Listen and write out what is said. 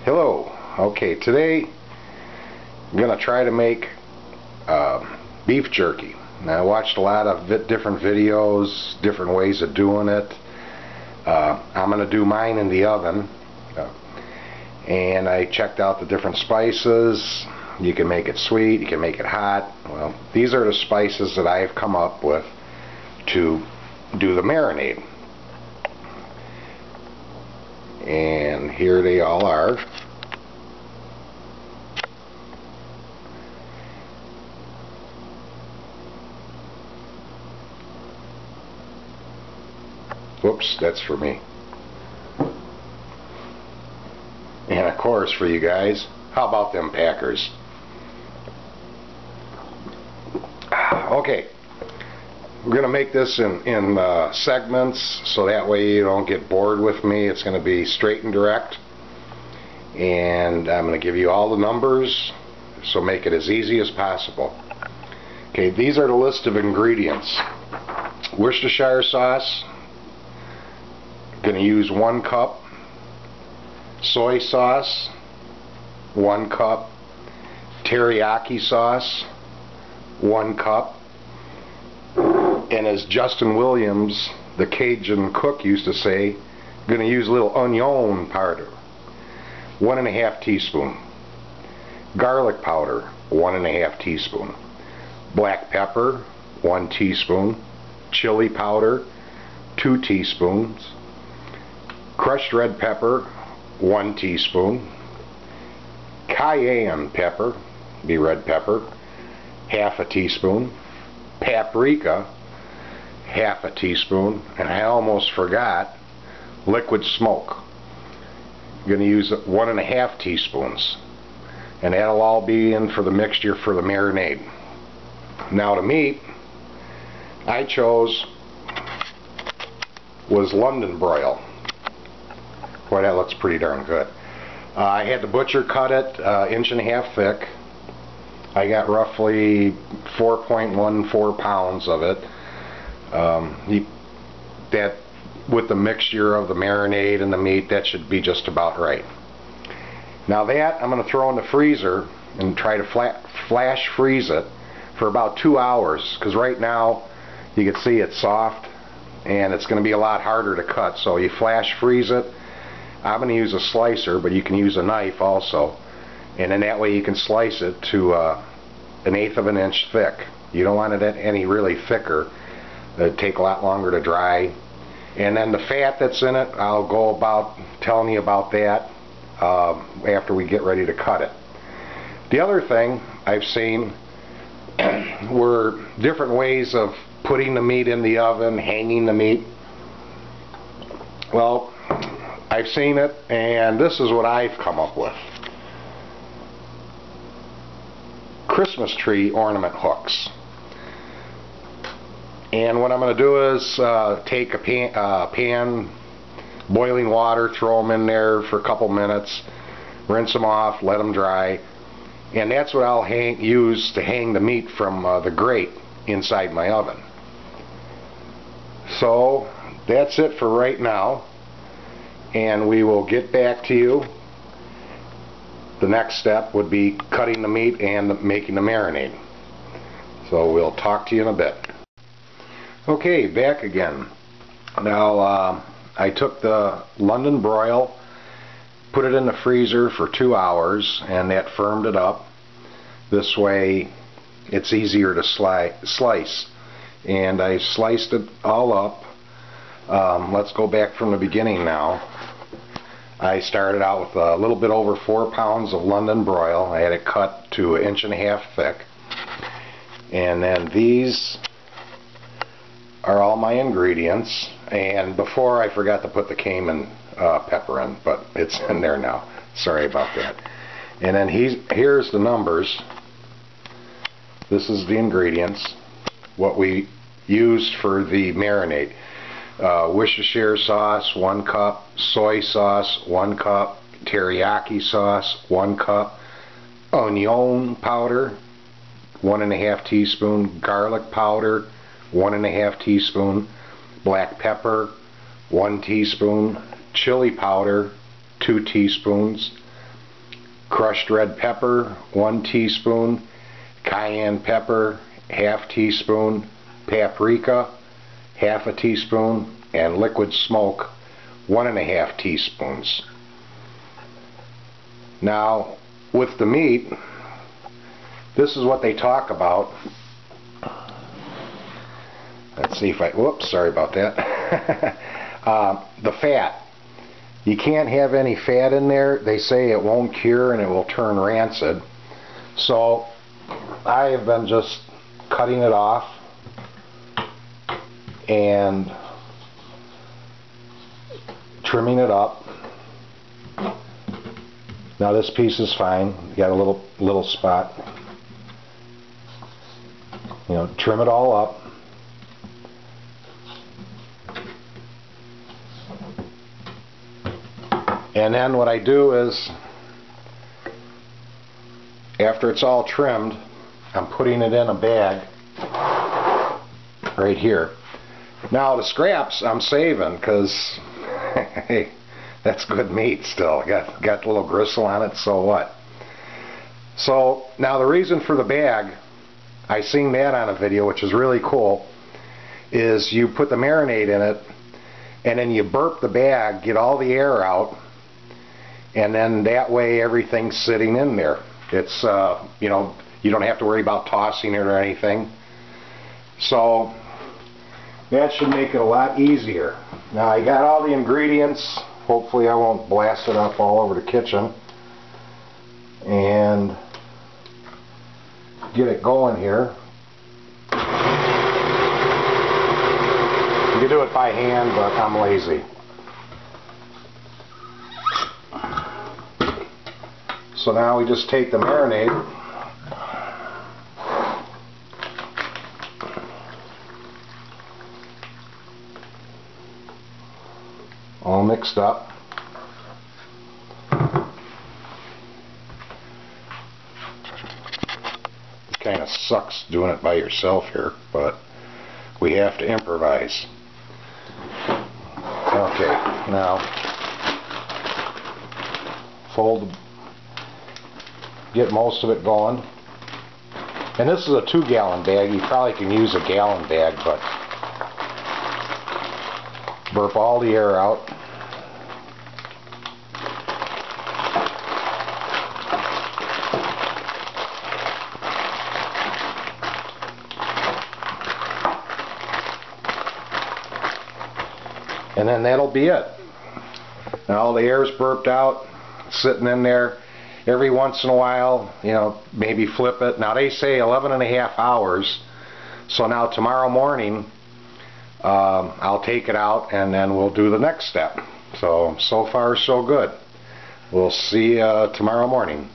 Hello. Okay, today I'm going to try to make beef jerky. Now, I watched a lot of different videos, different ways of doing it. I'm going to do mine in the oven. And I checked out the different spices. You can make it sweet, you can make it hot. Well, these are the spices that I've come up with to do the marinade. And here they all are. Whoops, that's for me. And of course for you guys, how about them Packers? Okay, we're going to make this in segments so that way you don't get bored with me. It's going to be straight and direct, and I'm going to give you all the numbers, so make it as easy as possible. Okay, these are the list of ingredients. Worcestershire sauce, going to use 1 cup. Soy sauce, 1 cup. Teriyaki sauce, 1 cup. And as Justin Williams, the Cajun cook, used to say, going to use a little onion powder, 1½ teaspoon. Garlic powder, 1½ teaspoon. Black pepper, 1 teaspoon. Chili powder, 2 teaspoons. Crushed red pepper, 1 teaspoon. Cayenne pepper, be red pepper, ½ teaspoon. Paprika, ½ teaspoon. And I almost forgot, liquid smoke. I'm going to use 1½ teaspoons. And that'll all be in for the mixture for the marinade. Now the meat I chose was London broil. Boy, that looks pretty darn good. I had the butcher cut it 1.5 inches thick. I got roughly 4.14 pounds of it. That with the mixture of the marinade and the meat, that should be just about right. Now that I'm going to throw in the freezer and try to flash freeze it for about 2 hours, because right now you can see it's soft and it's going to be a lot harder to cut. So you flash freeze it. I'm going to use a slicer, but you can use a knife also, and then that way you can slice it to 1/8 of an inch thick. You don't want it any really thicker. It'll take a lot longer to dry. And then the fat that's in it, I'll go about telling you about that after we get ready to cut it. The other thing I've seen were different ways of putting the meat in the oven, hanging the meat. Well, I've seen it, and this is what I've come up with. Christmas tree ornament hooks. And what I'm going to do is take a pan, boiling water, throw them in there for a couple minutes, rinse them off, let them dry, and that's what I'll use to hang the meat from the grate inside my oven. So that's it for right now, and we will get back to you. The next step would be cutting the meat and making the marinade. So we'll talk to you in a bit. Okay, back again. Now I took the London broil, put it in the freezer for 2 hours, and that firmed it up. This way it's easier to slice. And I sliced it all up. Let's go back from the beginning now. I started out with a little bit over 4 pounds of London broil. I had it cut to 1.5 inches thick. And then these are all my ingredients. And before, I forgot to put the cayenne pepper in, but it's in there now. Sorry about that. And then here's the numbers. This is the ingredients, what we used for the marinade. Worcestershire sauce, 1 cup. Soy sauce, 1 cup. Teriyaki sauce, 1 cup. Onion powder, 1½ teaspoon. Garlic powder, 1½ teaspoon. Black pepper, 1 teaspoon. Chili powder, 2 teaspoons. crushed red pepper, 1 teaspoon, cayenne pepper, ½ teaspoon, paprika, ½ teaspoon, and liquid smoke, 1½ teaspoons. Now, with the meat, this is what they talk about. Let's see if I, whoops, sorry about that. The fat. You can't have any fat in there. They say it won't cure and it will turn rancid. So I have been just cutting it off and trimming it up. Now this piece is fine. You got a little spot. You know, trim it all up. And then what I do is, after it's all trimmed, I'm putting it in a bag right here. Now the scraps I'm saving because hey, that's good meat still. Got the little gristle on it, so what? So now the reason for the bag, I seen that on a video, which is really cool, is you put the marinade in it and then you burp the bag, get all the air out, and then that way everything's sitting in there. It's you know, you don't have to worry about tossing it or anything. So that should make it a lot easier. Now I got all the ingredients. Hopefully I won't blast it up all over the kitchen. And get it going here. You can do it by hand, but I'm lazy. So now we just take the marinade, all mixed up. It kind of sucks doing it by yourself here, but we have to improvise. Okay, now get most of it going. And this is a 2-gallon bag. You probably can use a gallon bag, but burp all the air out. And then that'll be it. Now all the air's burped out, sitting in there. Every once in a while, you know, maybe flip it. Now they say 11.5 hours. So now tomorrow morning, I'll take it out and then we'll do the next step. So far so good. We'll see you tomorrow morning.